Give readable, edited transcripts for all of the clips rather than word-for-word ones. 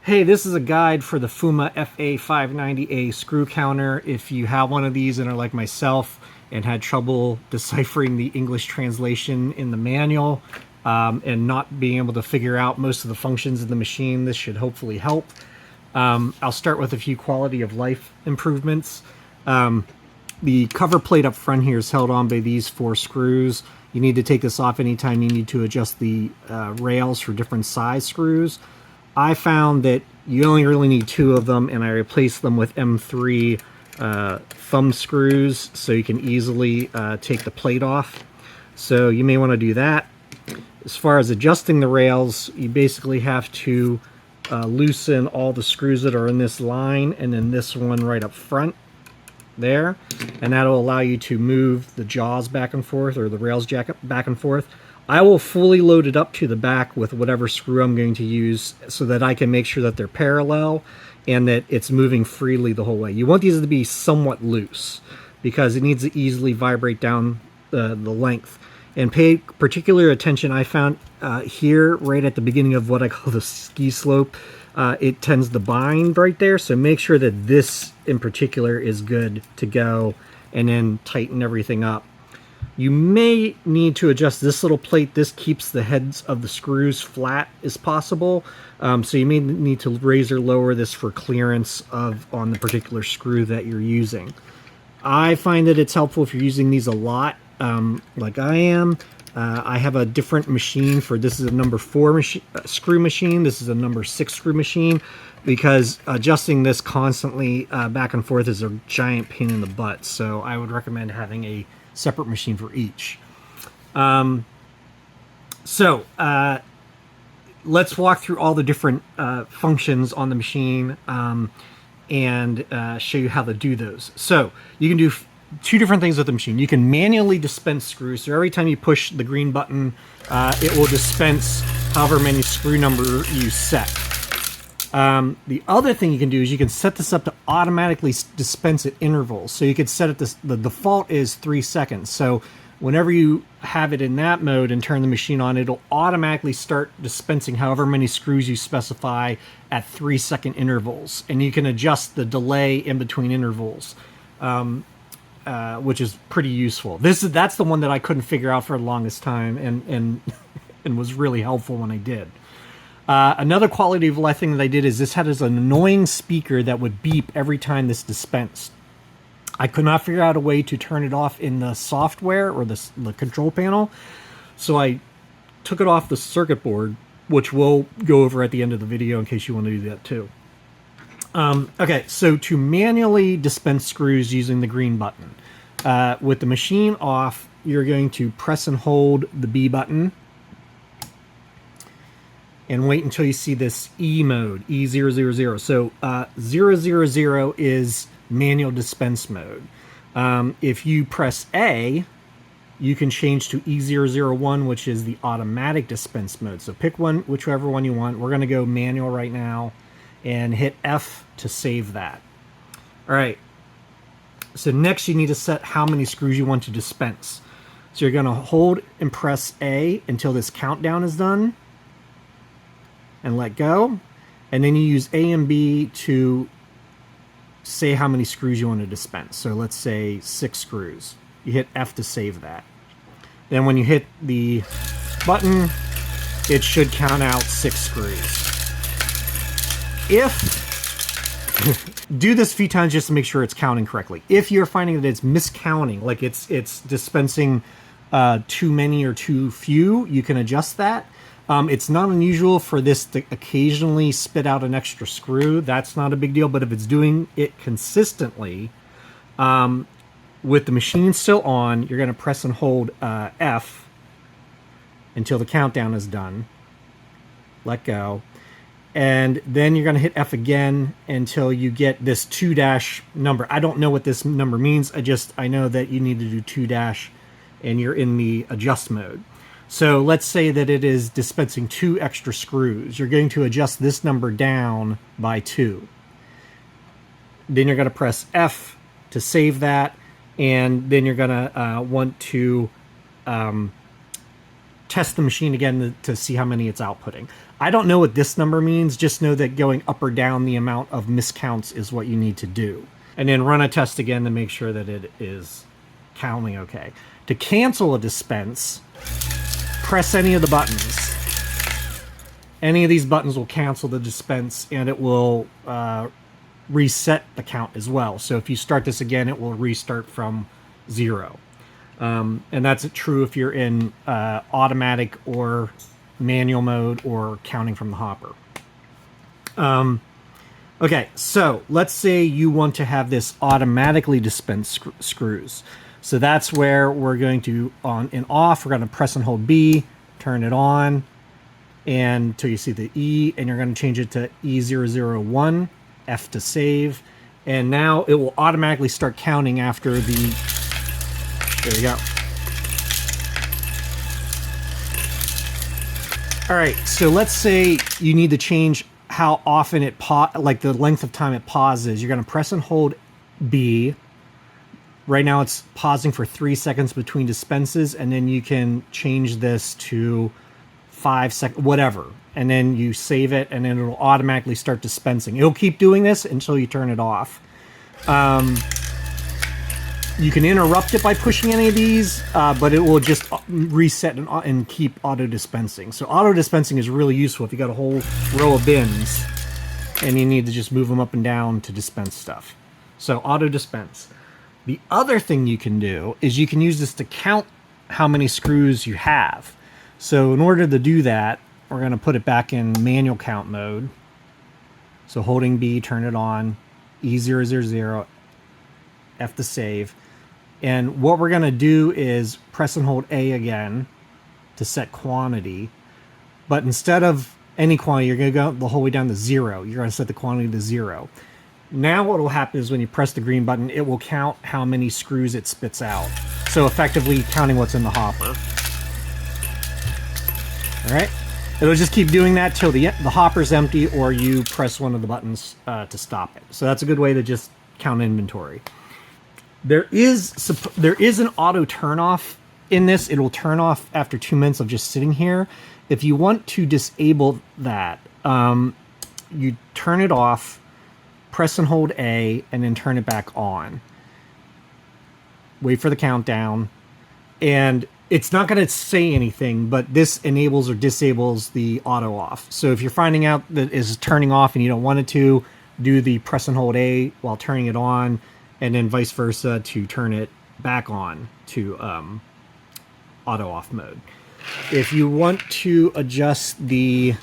Hey, this is a guide for the Fuma FA-590A screw counter. If you have one of these and are like myself and had trouble deciphering the English translation in the manual and not being able to figure out most of the functions of the machine, this should hopefully help. I'll start with a few quality of life improvements. The cover plate up front here is held on by these 4 screws. You need to take this off anytime you need to adjust the rails for different size screws. I found that you only really need 2 of them, and I replaced them with M3 thumb screws so you can easily take the plate off. So you may want to do that. As far as adjusting the rails, you basically have to loosen all the screws that are in this line and then this one right up front there, and that'll allow you to move the jaws back and forth, or the rails jacket back and forth. I will fully load it up to the back with whatever screw I'm going to use so that I can make sure that they're parallel and that it's moving freely the whole way. You want these to be somewhat loose because it needs to easily vibrate down the length. And pay particular attention, I found here right at the beginning of what I call the ski slope, it tends to bind right there, so make sure that this in particular is good to go, and then tighten everything up. You may need to adjust this little plate. This keeps the heads of the screws flat as possible, so you may need to raise or lower this for clearance on the particular screw that you're using. I find that it's helpful if you're using these a lot, like I am. I have a different machine for this. Is a number 4 screw machine. This is a number 6 screw machine, because adjusting this constantly back and forth is a giant pain in the butt. So I would recommend having a separate machine for each. Let's walk through all the different functions on the machine and show you how to do those. So you can do 2 different things with the machine. You can manually dispense screws. So every time you push the green button, it will dispense however many screw number you set. The other thing you can do is you can set this up to automatically dispense at intervals. So you could set it to, the default is 3 seconds. So whenever you have it in that mode and turn the machine on, it'll automatically start dispensing however many screws you specify at 3-second intervals. And you can adjust the delay in between intervals, which is pretty useful. That's the one that I couldn't figure out for the longest time, and was really helpful when I did. Another quality of life thing that I did is this had an annoying speaker that would beep every time this dispensed. I could not figure out a way to turn it off in the software or the control panel, so I took it off the circuit board, which we'll go over at the end of the video in case you want to do that too. Okay, so to manually dispense screws using the green button, with the machine off, you're going to press and hold the B button and wait until you see this E mode, E000. So 000 is manual dispense mode. If you press A, you can change to E001, which is the automatic dispense mode. So pick one, whichever one you want. We're going to go manual right now and hit F to save that. All right. So next you need to set how many screws you want to dispense. So you're going to hold and press A until this countdown is done, and let go, and then you use A and B to say how many screws you want to dispense. So let's say 6 screws. You hit F to save that. Then when you hit the button, it should count out 6 screws. Do this a few times just to make sure it's counting correctly. If you're finding that it's miscounting, like it's dispensing too many or too few, you can adjust that. It's not unusual for this to occasionally spit out an extra screw. That's not a big deal, but if it's doing it consistently, with the machine still on, you're going to press and hold F until the countdown is done. Let go. And then you're going to hit F again until you get this 2- number. I don't know what this number means. I know that you need to do 2- and you're in the adjust mode. So let's say that it is dispensing 2 extra screws. You're going to adjust this number down by 2. Then you're going to press F to save that, and then you're going to want to test the machine again to see how many it's outputting. I don't know what this number means, just know that going up or down the amount of miscounts is what you need to do. And then run a test again to make sure that it is counting okay. To cancel a dispense, press any of the buttons. Any of these buttons will cancel the dispense, and it will reset the count as well. So if you start this again, it will restart from 0. And that's true if you're in automatic or manual mode or counting from the hopper. Okay, so let's say you want to have this automatically dispense screws. So that's where we're going to, on and off, we're going to press and hold B, turn it on, and until you see the E, and you're going to change it to E001, F to save, and now it will automatically start counting after the, there you go. All right, so let's say you need to change how often it like the length of time it pauses. You're going to press and hold B. Right now it's pausing for 3 seconds between dispenses, and then you can change this to 5 seconds, whatever. And then you save it, and then it'll automatically start dispensing. It'll keep doing this until you turn it off. You can interrupt it by pushing any of these, but it will just reset and keep auto dispensing. So auto dispensing is really useful if you got a whole row of bins and you need to just move them up and down to dispense stuff. So auto dispense. The other thing you can do is you can use this to count how many screws you have. So in order to do that, we're going to put it back in manual count mode. So holding B, turn it on, E000, F to save. And what we're going to do is press and hold A again to set quantity. But instead of any quantity, you're going to go the whole way down to 0. You're going to set the quantity to 0. Now what will happen is when you press the green button, it will count how many screws it spits out. So effectively counting what's in the hopper. All right? It'll just keep doing that till the hopper's empty, or you press one of the buttons to stop it. So that's a good way to just count inventory. There is an auto turn off in this. It will turn off after 2 minutes of just sitting here. If you want to disable that, you turn it off, press and hold A, and then turn it back on. Wait for the countdown, and it's not going to say anything, but this enables or disables the auto off. So if you're finding out that it's turning off and you don't want it to, do the press and hold A while turning it on, and then vice versa to turn it back on to auto off mode. If you want to adjust the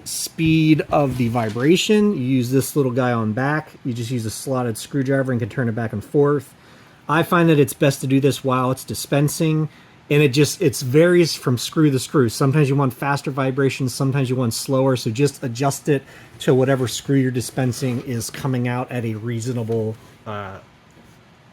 speed of the vibration, you use this little guy on back. You just use a slotted screwdriver and can turn it back and forth. I find that it's best to do this while it's dispensing, and it varies from screw to screw. Sometimes you want faster vibrations, sometimes you want slower, so just adjust it to whatever screw you're dispensing is coming out at a reasonable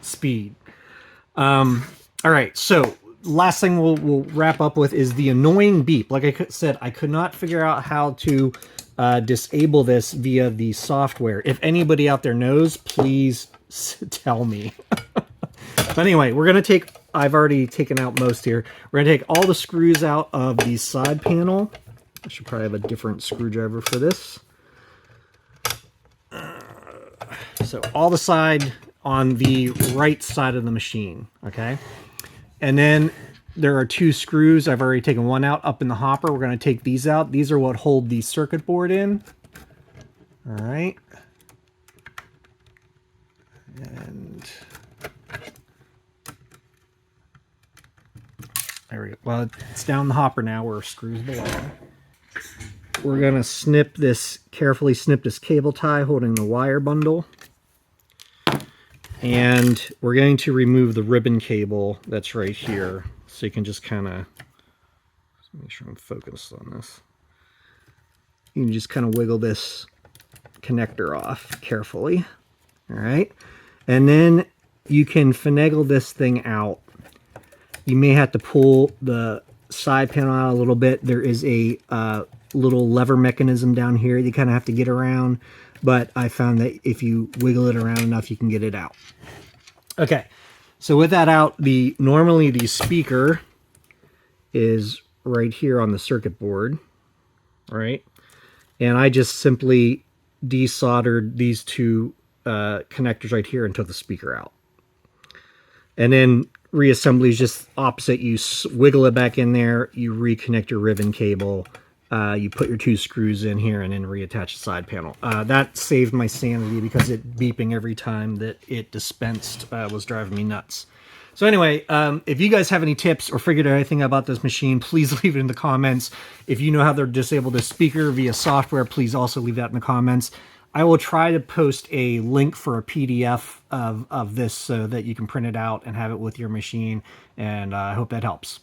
speed. All right, so last thing we'll wrap up with is the annoying beep. Like I said, I could not figure out how to disable this via the software. If anybody out there knows, please tell me. But anyway, we're going to take, I've already taken out most here. We're going to take all the screws out of the side panel. I should probably have a different screwdriver for this. So all the side on the right side of the machine, okay? And then there are 2 screws. I've already taken one out up in the hopper. We're going to take these out. These are what hold the circuit board in. All right. And there we go. Well, it's down the hopper now where screws belong. We're going to carefully snip this cable tie holding the wire bundle. And we're going to remove the ribbon cable that's right here. So you can just kind of, make sure I'm focused on this. You can just kind of wiggle this connector off carefully. All right. And then you can finagle this thing out. You may have to pull the side panel out a little bit. There is a little lever mechanism down here you kind of have to get around, but I found that if you wiggle it around enough, you can get it out. Okay, so with that out, normally the speaker is right here on the circuit board. right? And I just simply desoldered these two connectors right here and took the speaker out. And then reassembly is just opposite. You wiggle it back in there, you reconnect your ribbon cable, you put your two screws in here, and then reattach the side panel. That saved my sanity because it beeping every time that it dispensed was driving me nuts. So anyway, if you guys have any tips or figured out anything about this machine, please leave it in the comments. If you know how to disable this speaker via software, please also leave that in the comments. I will try to post a link for a PDF of this so that you can print it out and have it with your machine, and I hope that helps.